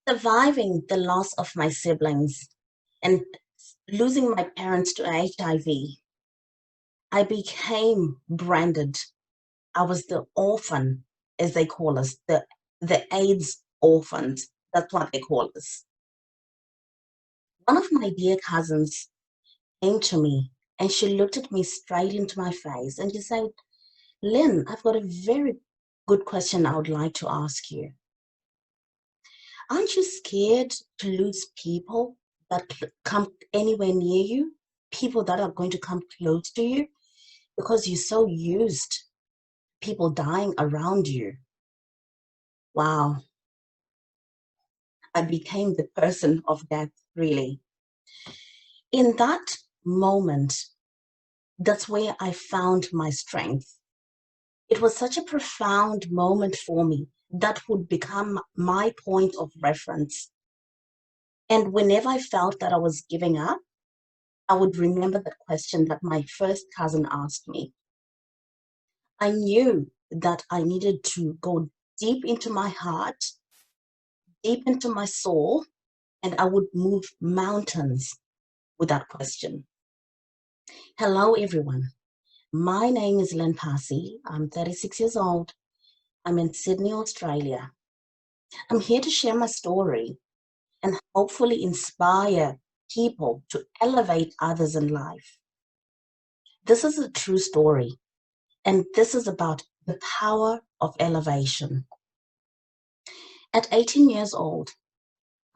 Surviving the loss of my siblings and losing my parents to HIV, I became branded. I was the orphan, as they call us, the AIDS orphans. That's what they call us. One of my dear cousins came to me and she looked at me straight into my face and she said, Lynn, I've got a very good question I would like to ask you. Aren't you scared to lose people that come anywhere near you? People that are going to come close to you because you're so used to people dying around you. Wow, I became the person of death, really. In that moment, that's where I found my strength. It was such a profound moment for me that would become my point of reference. And whenever I felt that I was giving up, I would remember that question that my first cousin asked me. I knew that I needed to go deep into my heart, deep into my soul, and I would move mountains with that question. Hello, everyone. My name is Lynn Pasi. I'm 36 years old. I'm in Sydney, Australia. I'm here to share my story and hopefully inspire people to elevate others in life. This is a true story, and this is about the power of elevation. At 18 years old,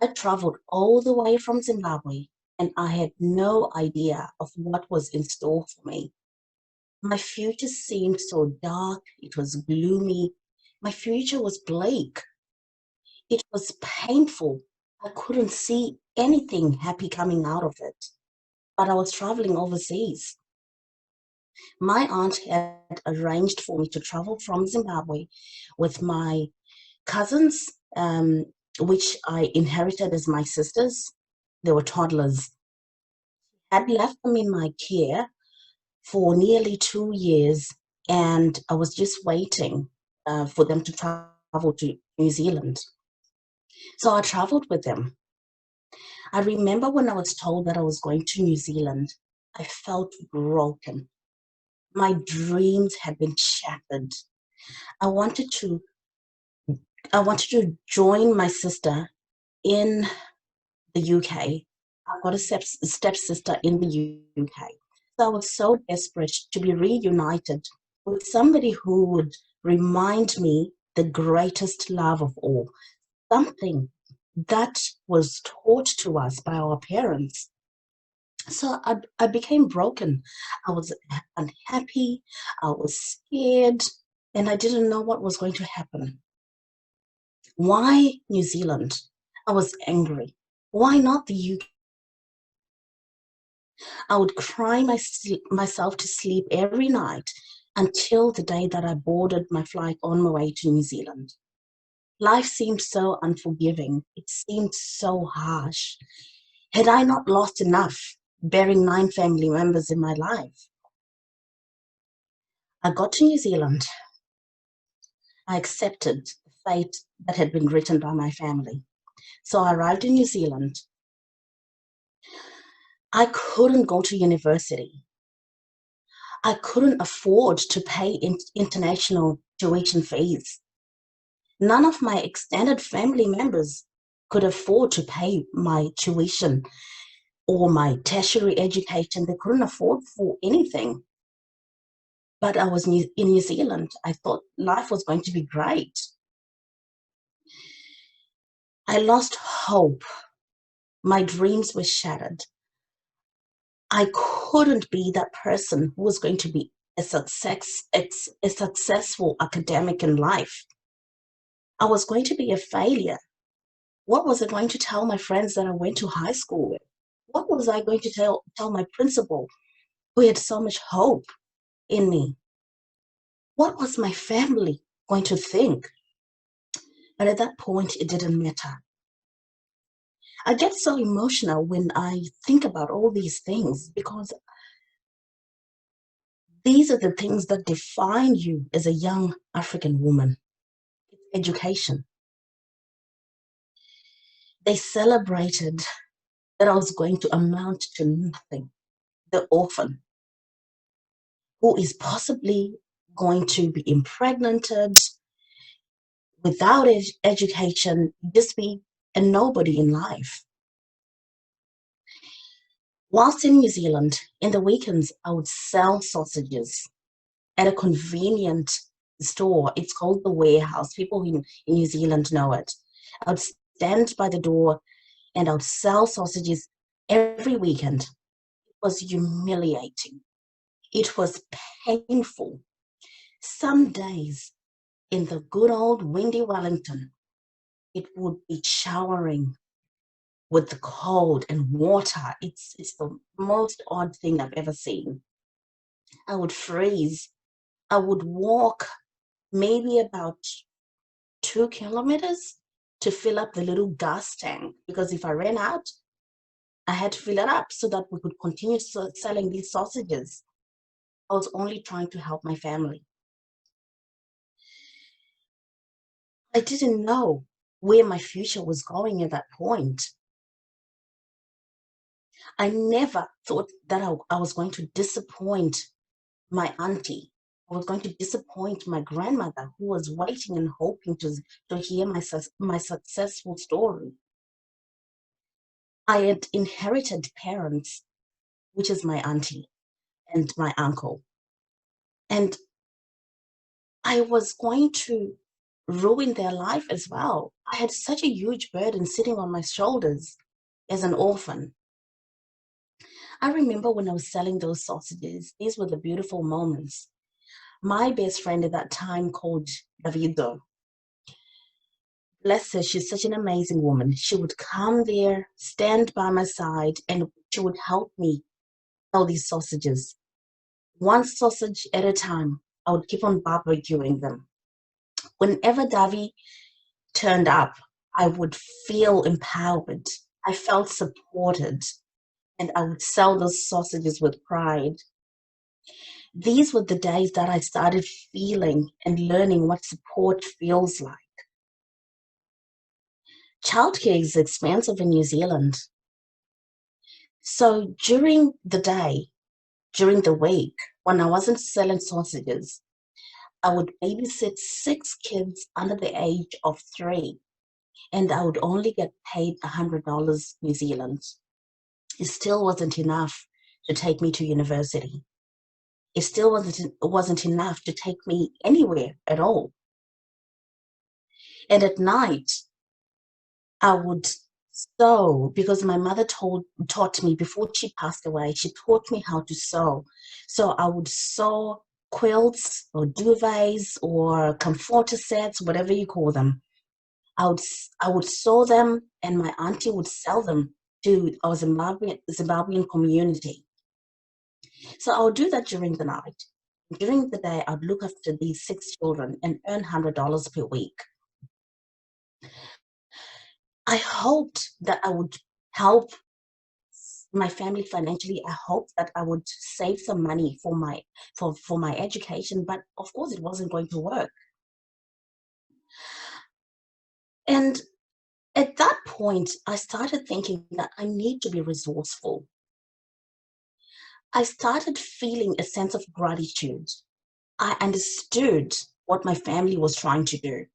I traveled all the way from Zimbabwe, and I had no idea of what was in store for me. My future seemed so dark, it was gloomy. My future was bleak. It was painful. I couldn't see anything happy coming out of it. But I was traveling overseas. My aunt had arranged for me to travel from Zimbabwe with my cousins, which I inherited as my sisters. They were toddlers. I'd left them in my care for nearly 2 years, and I was just waiting for them to travel to New Zealand. So I traveled with them. I remember when I was told that I was going to New Zealand, I felt broken. My dreams had been shattered. I wanted to I wanted to join my sister in the UK. I've got a stepsister in the UK. So I was so desperate to be reunited with somebody who would remind me the greatest love of all, something that was taught to us by our parents. So I became broken. I was unhappy, I was scared, and I didn't know what was going to happen. Why New Zealand? I was angry. Why not the UK? I would cry myself to sleep every night until the day that I boarded my flight on my way to New Zealand. Life seemed so unforgiving. It seemed so harsh. Had I not lost enough, bearing 9 family members in my life? I got to New Zealand. I accepted the fate that had been written by my family. So I arrived in New Zealand. I couldn't go to university. I couldn't afford to pay international tuition fees. None of my extended family members could afford to pay my tuition or my tertiary education. They couldn't afford for anything. But I was in New Zealand. I thought life was going to be great. I lost hope. My dreams were shattered. I couldn't be that person who was going to be a successful academic in life. I was going to be a failure. What was I going to tell my friends that I went to high school with? What was I going to tell my principal who had so much hope in me? What was my family going to think? But at that point, it didn't matter. I get so emotional when I think about all these things because these are the things that define you as a young African woman. Education. They celebrated that I was going to amount to nothing, the orphan who is possibly going to be impregnated without education, just be a nobody in life. Whilst in New Zealand, in the weekends, I would sell sausages at a convenient store. It's called the Warehouse. People in New Zealand know it. I would stand by the door and I would sell sausages every weekend. It was humiliating. It was painful. Some days in the good old windy Wellington, it would be showering with the cold and water. It's the most odd thing I've ever seen. I would freeze. I would walk maybe about 2 kilometers to fill up the little gas tank, because if I ran out, I had to fill it up so that we could continue selling these sausages. I was only trying to help my family. I didn't know where my future was going at that point. I never thought that I was going to disappoint my auntie. I was going to disappoint my grandmother, who was waiting and hoping to hear my successful story. I had inherited parents, which is my auntie and my uncle. And I was going to ruin their life as well. I had such a huge burden sitting on my shoulders as an orphan. I remember when I was selling those sausages, these were the beautiful moments. My best friend at that time, called Davido, bless her, she's such an amazing woman. She would come there, stand by my side, and she would help me sell these sausages. One sausage at a time, I would keep on barbecuing them. Whenever Davi turned up, I would feel empowered. I felt supported, and I would sell those sausages with pride. These were the days that I started feeling and learning what support feels like. Childcare is expensive in New Zealand. So during the day, during the week, when I wasn't selling sausages, I would babysit 6 kids under the age of 3, and I would only get paid $100 New Zealand. It still wasn't enough to take me to university. It still wasn't enough to take me anywhere at all. And at night, I would sew, because my mother taught me before she passed away. She taught me how to sew. So I would sew quilts or duvets or comforter sets, whatever you call them. I would sew them, and my auntie would sell them to our Zimbabwean community. So I would do that during the night. During the day, I'd look after these 6 children and earn $100 per week. I hoped that I would help my family financially. I hoped that I would save some money for my education, but of course it wasn't going to work. And at that point, I started thinking that I need to be resourceful. I started feeling a sense of gratitude. I understood what my family was trying to do.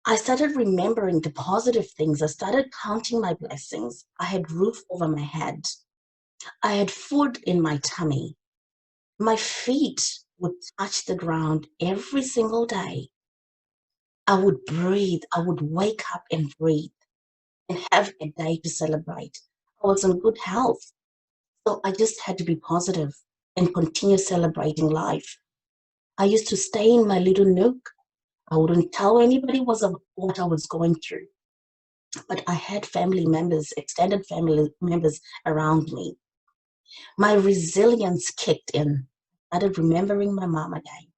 I started remembering the positive things. I started counting my blessings. I had roof over my head. I had food in my tummy. My feet would touch the ground every single day. I would breathe. I would wake up and breathe and have a day to celebrate. I was in good health. So I just had to be positive and continue celebrating life. I used to stay in my little nook. I wouldn't tell anybody what I was going through. But I had family members, extended family members around me. My resilience kicked in. I started remembering my mom again.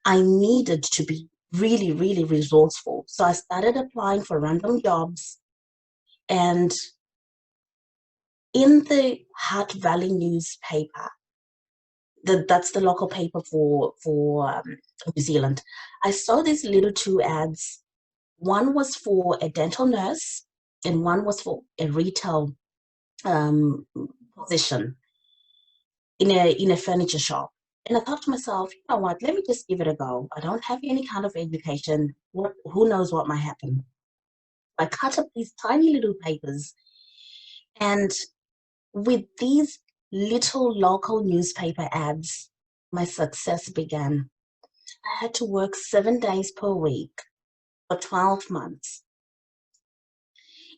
I needed to be really, really resourceful. So I started applying for random jobs. And in the Hutt Valley newspaper, that's the local paper for New Zealand, I saw these little 2 ads. One was for a dental nurse, and one was for a retail um, position in a furniture shop. And I thought to myself, you know what, let me just give it a go. I don't have any kind of education. Who knows what might happen? I cut up these tiny little papers, and with these little local newspaper ads, my success began. I had to work 7 days per week for 12 months.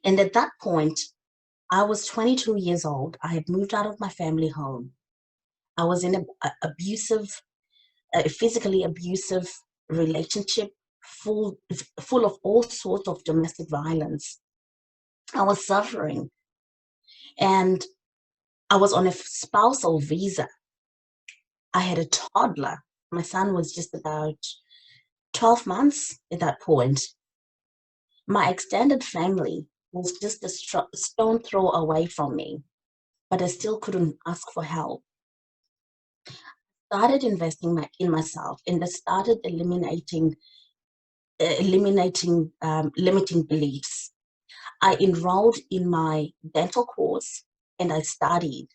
And at that point, I was 22 years old. I had moved out of my family home. I was in a physically abusive relationship, full of all sorts of domestic violence. I was suffering, and I was on a spousal visa. I had a toddler. My son was just about 12 months at that point. My extended family was just a stone throw away from me, but I still couldn't ask for help. Started investing in myself, and I started eliminating limiting beliefs. I enrolled in my dental course and I studied.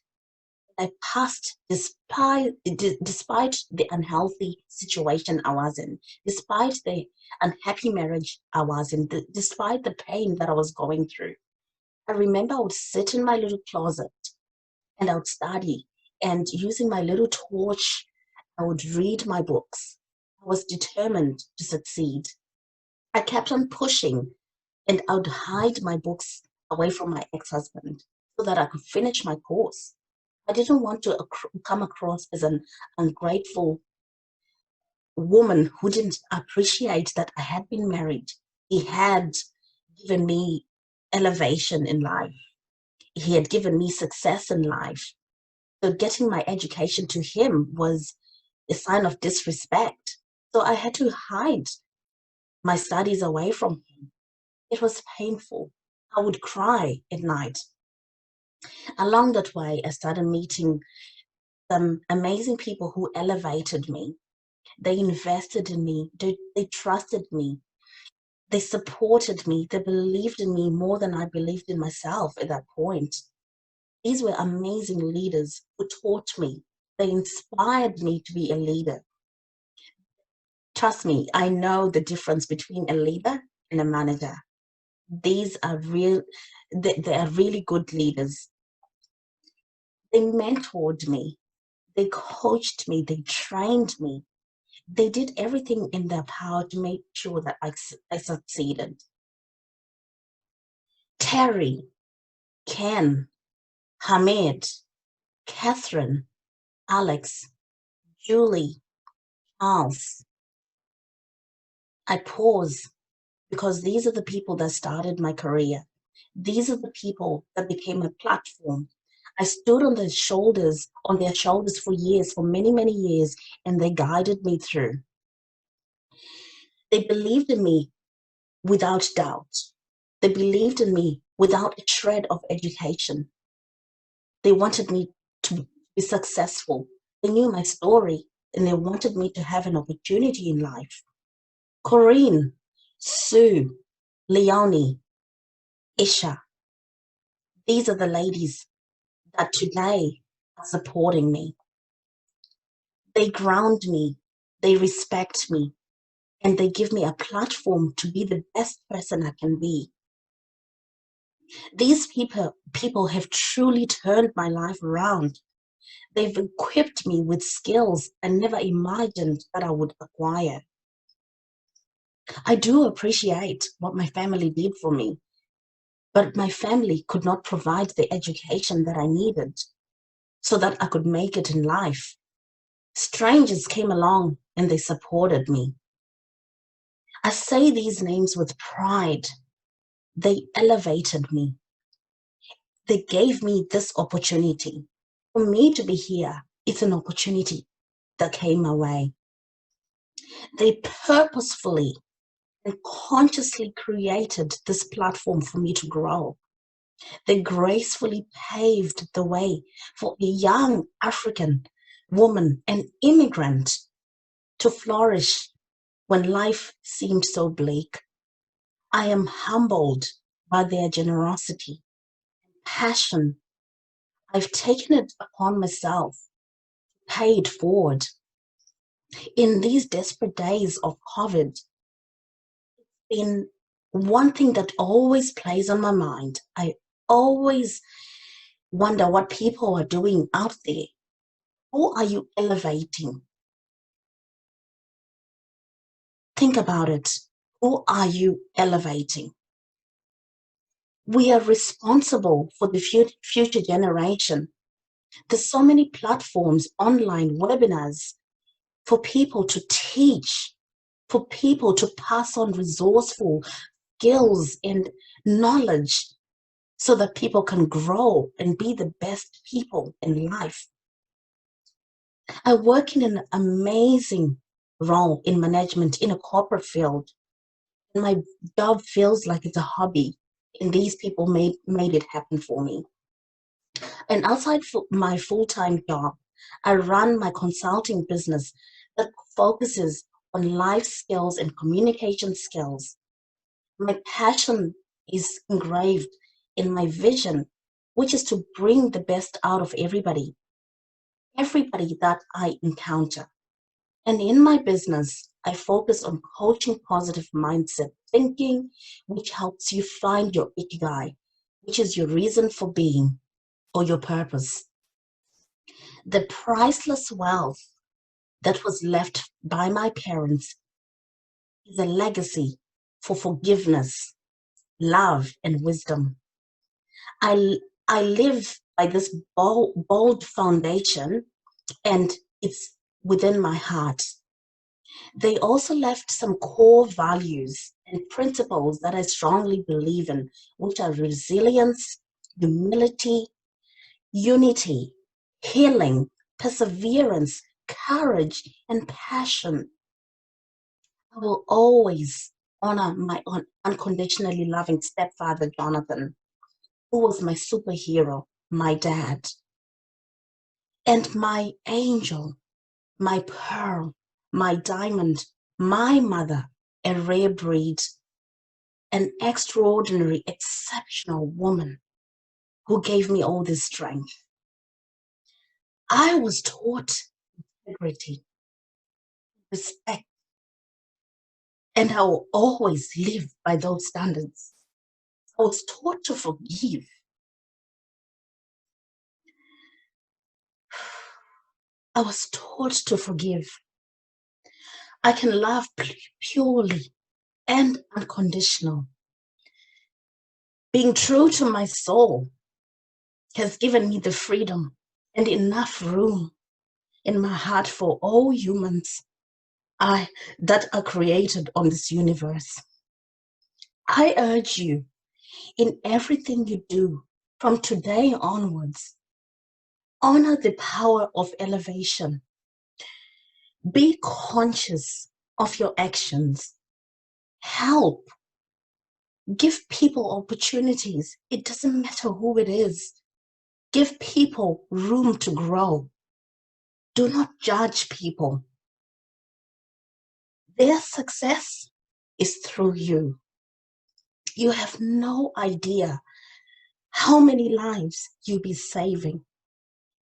I passed despite the unhealthy situation I was in, despite the unhappy marriage I was in, despite the pain that I was going through. I remember I would sit in my little closet and I would study, and using my little torch, I would read my books. I was determined to succeed. I kept on pushing, and I would hide my books away from my ex-husband so that I could finish my course. I didn't want to come across as an ungrateful woman who didn't appreciate that I had been married. He had given me elevation in life. He had given me success in life. So getting my education to him was a sign of disrespect. So I had to hide my studies away from him. It was painful. I would cry at night. Along that way, I started meeting some amazing people who elevated me. They invested in me. They trusted me. They supported me. They believed in me more than I believed in myself at that point. These were amazing leaders who taught me. They inspired me to be a leader. Trust me, I know the difference between a leader and a manager. These are they are really good leaders. They mentored me. They coached me. They trained me. They did everything in their power to make sure that I succeeded. Terry, Ken, Hamid, Catherine, Alex, Julie, Charles. I pause because these are the people that started my career. These are the people that became a platform. I stood on their shoulders for years, for many, many years, and they guided me through. They believed in me without doubt. They believed in me without a shred of education. They wanted me to be successful. They knew my story and they wanted me to have an opportunity in life. Corinne, Sue, Leonie, Isha, these are the ladies that today are supporting me. They ground me, they respect me, and they give me a platform to be the best person I can be. These people have truly turned my life around. They've equipped me with skills I never imagined that I would acquire. I do appreciate what my family did for me, but my family could not provide the education that I needed so that I could make it in life. Strangers came along and they supported me. I say these names with pride. They elevated me. They gave me this opportunity. For me to be here, it's an opportunity that came my way. They purposefully and consciously created this platform for me to grow. They gracefully paved the way for a young African woman, an immigrant, to flourish when life seemed so bleak. I am humbled by their generosity, passion. I've taken it upon myself, pay it forward. In these desperate days of COVID, in one thing that always plays on my mind, I always wonder what people are doing out there. Who are you elevating? Think about it. Who are you elevating? We are responsible for the future generation. There's so many platforms, online webinars for people to teach, for people to pass on resourceful skills and knowledge so that people can grow and be the best people in life. I work in an amazing role in management in a corporate field. And my job feels like it's a hobby. And these people made it happen for me. And outside my full-time job, I run my consulting business that focuses on life skills and communication skills. My passion is engraved in my vision, which is to bring the best out of everybody that I encounter. And in my business, I focus on coaching positive mindset thinking, which helps you find your ikigai, which is your reason for being or your purpose. The priceless wealth that was left by my parents is a legacy for forgiveness, love, and wisdom. I live by this bold foundation, and it's within my heart. They also left some core values and principles that I strongly believe in, which are resilience, humility, unity, healing, perseverance, courage, and passion. I will always honor my unconditionally loving stepfather, Jonathan, who was my superhero, my dad, and my angel, my pearl, my diamond, my mother, a rare breed, an extraordinary, exceptional woman who gave me all this strength. I was taught integrity, respect, and I will always live by those standards. I was taught to forgive. I was taught to forgive. I can love purely and unconditional. Being true to my soul has given me the freedom and enough room in my heart for all humans that are created on this universe. I urge you, in everything you do from today onwards, honor the power of elevation. Be conscious of your actions. Help. Give people opportunities. It doesn't matter who it is. Give people room to grow. Do not judge people. Their success is through you. You have no idea how many lives you'll be saving.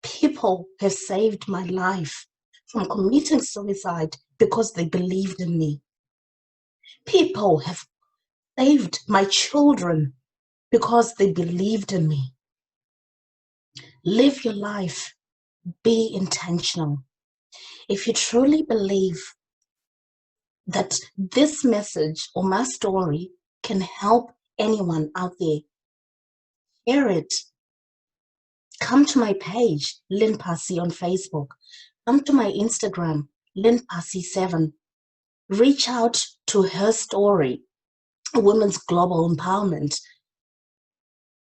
People have saved my life from committing suicide because they believed in me. People have saved my children because they believed in me. Live your life. Be intentional. If you truly believe that this message or my story can help anyone out there, share it. Come to my page, Lynn Pasi on Facebook. Come to my Instagram, Lynn Pasi7. Reach out to her story, Women's Global Empowerment,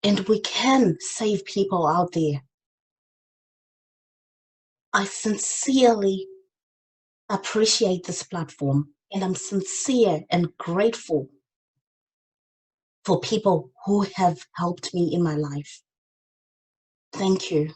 and we can save people out there. I sincerely appreciate this platform, and I'm sincere and grateful for people who have helped me in my life. Thank you.